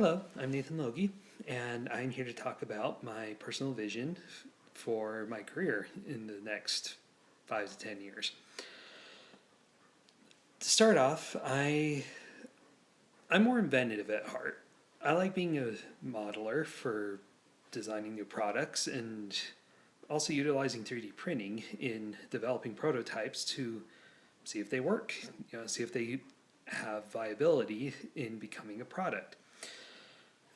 Hello, I'm Nathan Logie, and I'm here to talk about my personal vision for my career in the next 5 to 10 years. To start off, I'm more inventive at heart. I like being a modeler for designing new products and also utilizing 3D printing in developing prototypes to see if they work, see if they have viability in becoming a product.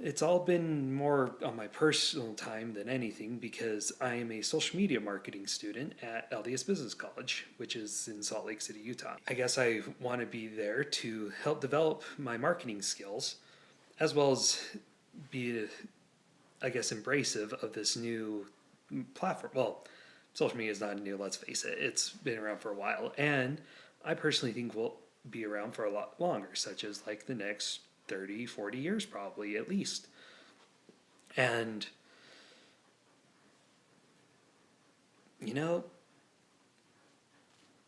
It's all been more on my personal time than anything because I am a social media marketing student at LDS Business College, which is in Salt Lake City, Utah. I guess I want to be there to help develop my marketing skills as well as be, embracive of this new platform. Well, social media is not new, let's face it. It's been around for a while, and I personally think will be around for a lot longer, such as like the next 30, 40 years probably at least. And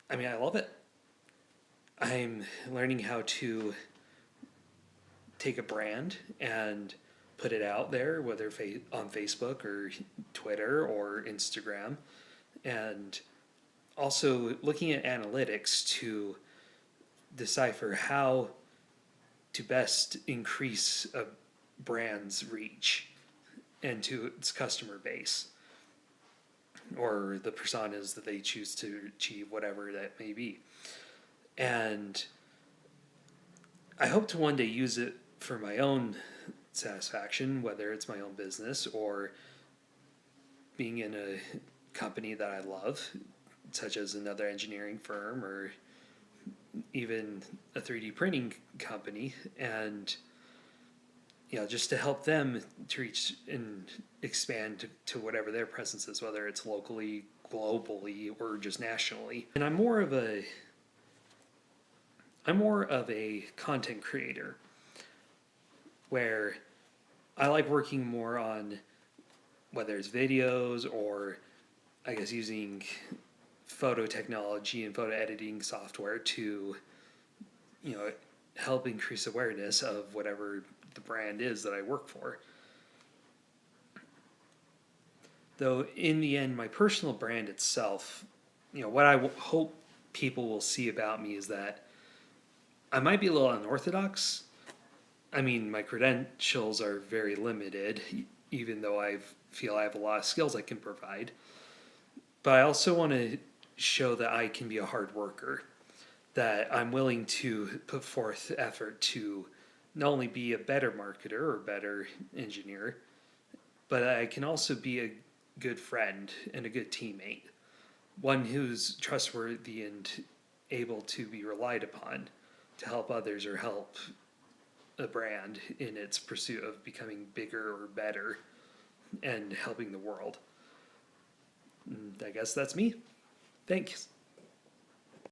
I love it. I'm learning how to take a brand and put it out there, whether on Facebook or Twitter or Instagram, and also looking at analytics to decipher how to best increase a brand's reach and to its customer base or the personas that they choose to achieve, whatever that may be. And I hope to one day use it for my own satisfaction, whether it's my own business or being in a company that I love, such as another engineering firm or even a 3D printing company, and just to help them to reach and expand to whatever their presence is, whether it's locally, globally, or just nationally. And I'm more of a content creator where I like working more on whether it's videos or using photo technology and photo editing software to help increase awareness of whatever the brand is that I work for. Though in the end, my personal brand itself, what I hope people will see about me is that I might be a little unorthodox. I mean, my credentials are very limited, even though I feel I have a lot of skills I can provide. But I also want to show that I can be a hard worker, that I'm willing to put forth effort to not only be a better marketer or better engineer, but I can also be a good friend and a good teammate, one who's trustworthy and able to be relied upon to help others or help a brand in its pursuit of becoming bigger or better and helping the world. And I guess that's me. Thanks.